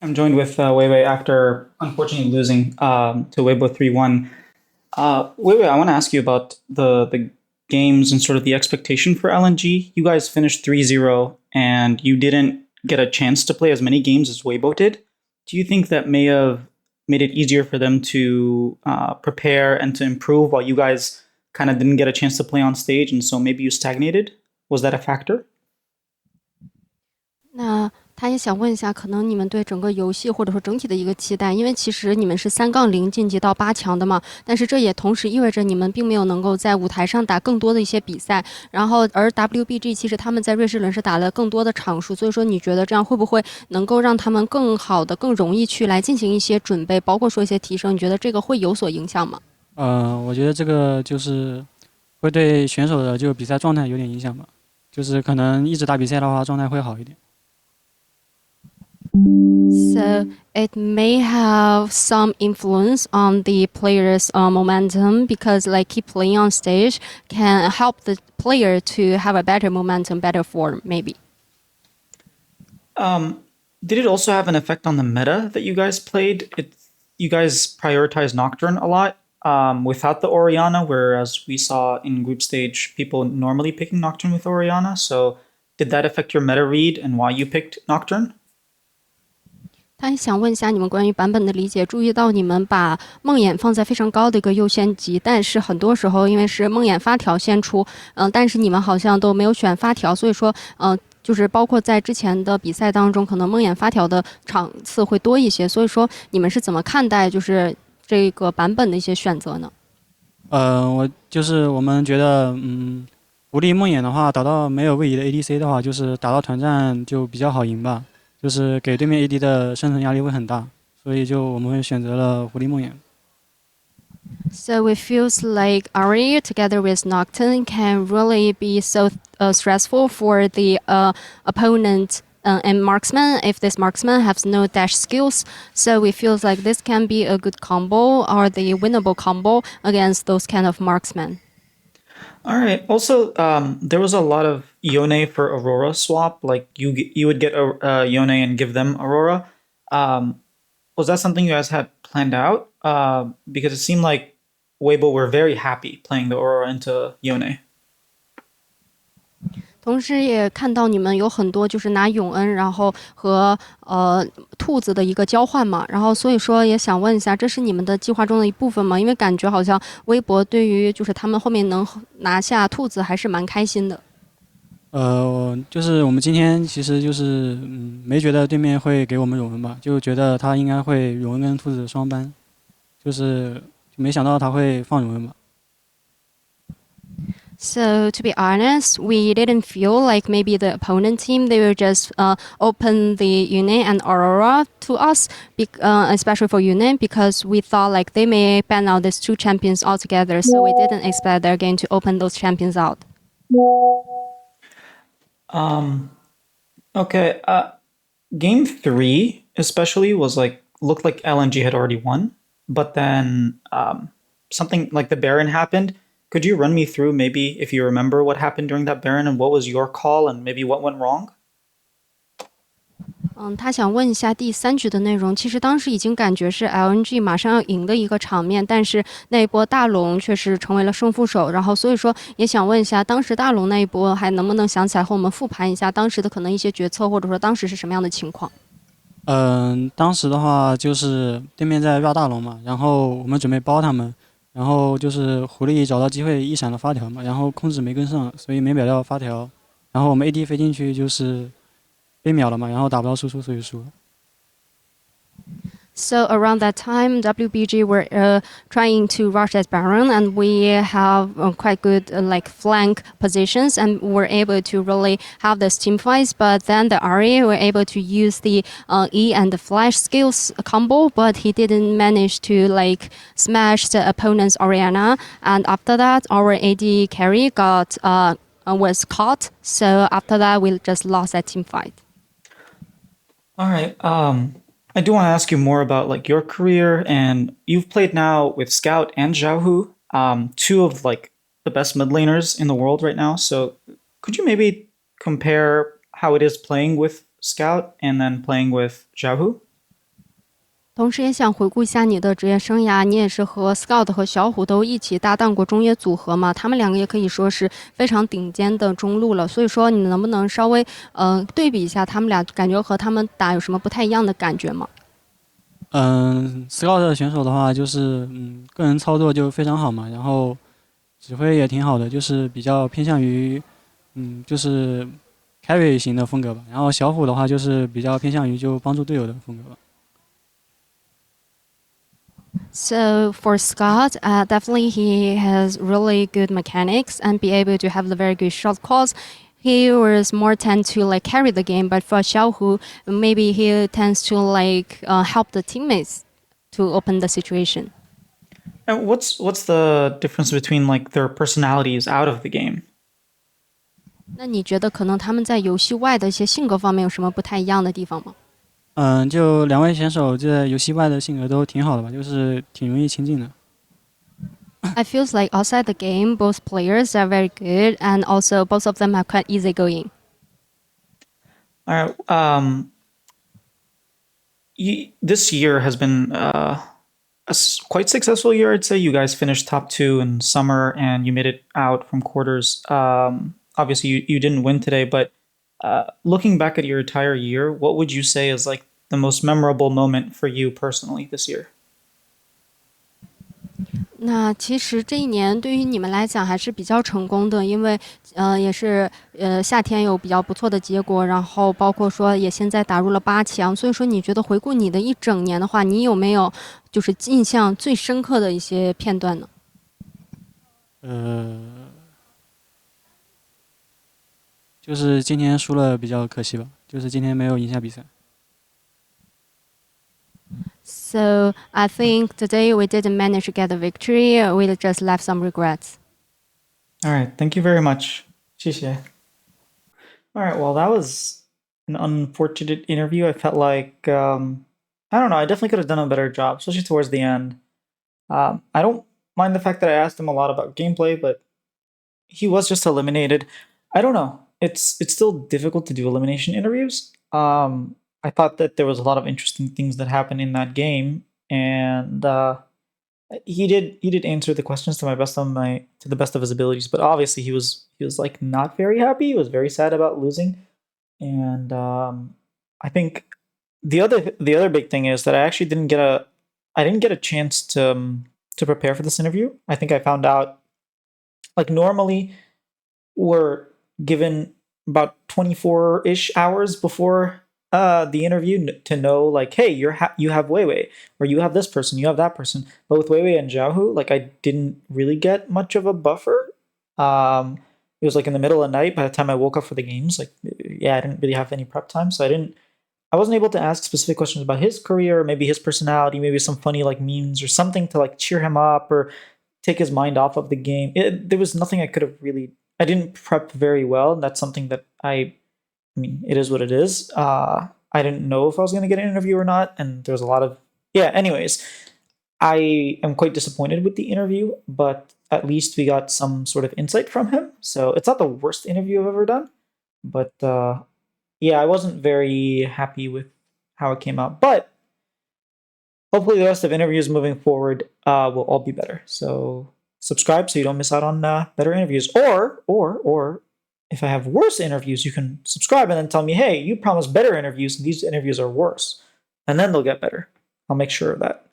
I'm joined with Weiwei after unfortunately losing to Weibo 3-1. Weiwei, I want to ask you about the games and sort of the expectation for LNG. You guys finished 3-0 and you didn't get a chance to play as many games as Weibo did. Do you think that may have made it easier for them to prepare and to improve while you guys kind of didn't get a chance to play on stage and so maybe you stagnated? Was that a factor? 那他也想问一下，可能你们对整个游戏或者说整体的一个期待，因为其实你们是3-0晋级到8强的嘛，但是这也同时意味着你们并没有能够在舞台上打更多的一些比赛，然后而 WBG 其实他们在瑞士轮是打了更多的场数，所以说你觉得这样会不会能够让他们更好的、更容易去来进行一些准备，包括说一些提升？你觉得这个会有所影响吗？我觉得这个就是会对选手的就比赛状态有点影响吧，就是可能一直打比赛的话，状态会好一点。So it may have some influence on the player's momentum because like keep playing on stage can help the player to have a better momentum, better form maybe. Um, did it also have an effect on the meta that you guys played? You guys prioritized Nocturne a lot without the Oriana, whereas we saw in group stage people normally picking Nocturne with Oriana. So did that affect your meta read and why you picked Nocturne? 他想问一下你们关于版本的理解，注意到你们把梦魇放在非常高的一个优先级，但是很多时候因为是梦魇发条先出，但是你们好像都没有选发条，所以说，就是包括在之前的比赛当中，可能梦魇发条的场次会多一些，所以说你们是怎么看待就是这个版本的一些选择呢？我们觉得，狐狸梦魇的话，打到没有位移的 ADC 的话，就是打到团战就比较好赢吧。就是给对面 AD 的生存压力会很大，所以就我们会选择了狐狸梦魇。So it feels like Ari together with Nocturne can really be so stressful for the opponent and marksman if this marksman has no dash skills. So it feels like this can be a good combo or the winnable combo against those kind of marksmen. All right. Also, there was a lot of Yone for Aurora swap. Like you would get a Yone and give them Aurora. Um, was that something you guys had planned out? Because it seemed like Weibo were very happy playing the Aurora into Yone. 同时也看到你们有很多就是拿永恩，然后和兔子的一个交换嘛，然后所以说也想问一下，这是你们的计划中的一部分吗？因为感觉好像微博对于就是他们后面能拿下兔子还是蛮开心的。就是我们今天其实就是没觉得对面会给我们永恩吧，就觉得他应该会永恩跟兔子双班，就是没想到他会放永恩吧。So to be honest, we didn't feel like maybe the opponent team they will just open the Yune and Aurora to us, especially for Yune, because we thought like they may ban out these two champions altogether. So we didn't expect they're going to open those champions out. Um, okay. Game three especially was like looked like LNG had already won, but then something like the Baron happened. Could you run me through maybe if you remember what happened during that Baron and what was your call and maybe what went wrong? 他想问一下第3局的内容。其实当时已经感觉是 LNG 马上要赢的一个场面，但是那一波大龙却是成为了胜负手。然后所以说也想问一下，当时大龙那一波还能不能想起来和我们复盘一下当时的可能一些决策，或者说当时是什么样的情况？当时的话就是对面在 run 大龙嘛，然后我们准备包他们，然后就是狐狸找到机会一闪了发条嘛，然后控制没跟上，所以没秒掉发条，然后我们 AD 飞进去就是被秒了嘛，然后打不到输出，所以输了。So around that time, WBG were trying to rush that Baron, and we have quite good like flank positions, and were able to really have this team fights. But then the Ari were able to use the E and the flash skills combo, but he didn't manage to like smash the opponent's Oriana. And after that, our AD carry got was caught. So after that, we just lost that team fight. All right. I do want to ask you more about like your career, and you've played now with Scout and Xiaohu, two of like the best mid laners in the world right now. So could you maybe compare how it is playing with Scout and then playing with Xiaohu? 同时也想回顾一下你的职业生涯，你也是和 Scout 和小虎都一起搭档过中野组合嘛，他们两个也可以说是非常顶尖的中路了。所以说，你能不能稍微对比一下他们俩，感觉和他们打有什么不太一样的感觉吗Scout 的选手的话，就是个人操作就非常好嘛，然后指挥也挺好的，就是比较偏向于就是 carry 型的风格吧。然后小虎的话，就是比较偏向于就帮助队友的风格吧。？So for Scott, definitely he has really good mechanics and be able to have the very good shot calls. He was more tend to like carry the game, but for Xiaohu, maybe he tends to like help the teammates to open the situation. And what's the difference between like their personalities out of the game? 那你觉得可能他们在游戏外的一些性格方面有什么不太一样的地方吗？就两位选手在游戏外的性格都挺好的吧，就是挺容易亲近的。I feels like outside the game, both players are very good, and also both of them are quite easygoing. All right. This year has been quite successful year. I'd say you guys finished top two in summer, and you made it out from quarters. Obviously, you didn't win today, but looking back at your entire year, what would you say is like the most memorable moment for you personally this year? 那其实这一年对于你们来讲还是比较成功的，因为也是夏天有比较不错的结果，然后包括说也现在打入了8强，所以说你觉得回顾你的一整年的话，你有没有就是印象最深刻的一些片段呢？就是今天输了比较可惜吧，就是今天没有赢下比赛。So I think today we didn't manage to get a victory. We just left some regrets. All right. Thank you very much. 谢谢. All right. Well, that was an unfortunate interview. I felt like I don't know. I definitely could have done a better job, especially towards the end. I don't mind the fact that I asked him a lot about gameplay, but he was just eliminated. I don't know. It's still difficult to do elimination interviews. I thought that there was a lot of interesting things that happened in that game, and he did answer the questions to the best of his abilities. But obviously, he was like not very happy. He was very sad about losing, and I think the other big thing is that I didn't get a chance to prepare for this interview. I think I found out like normally we're given about 24-ish hours before the interview to know like, hey, you have Weiwei, or you have this person, you have that person. But with Weiwei and Zhaohu, like I didn't really get much of a buffer. It was like in the middle of the night by the time I woke up for the games. Like, yeah, I didn't really have any prep time, so I wasn't able to ask specific questions about his career, maybe his personality, maybe some funny like memes or something to like cheer him up or take his mind off of the game. There was nothing I could have really. I didn't prep very well. And that's something that I mean, it is what it is. I didn't know if I was going to get an interview or not, and there was a lot of yeah. Anyways, I am quite disappointed with the interview, but at least we got some sort of insight from him. So it's not the worst interview I've ever done, but yeah, I wasn't very happy with how it came out. But hopefully, the rest of interviews moving forward will all be better. So subscribe so you don't miss out on better interviews. Or if I have worse interviews, you can subscribe and then tell me, hey, you promised better interviews, and these interviews are worse, and then they'll get better. I'll make sure of that.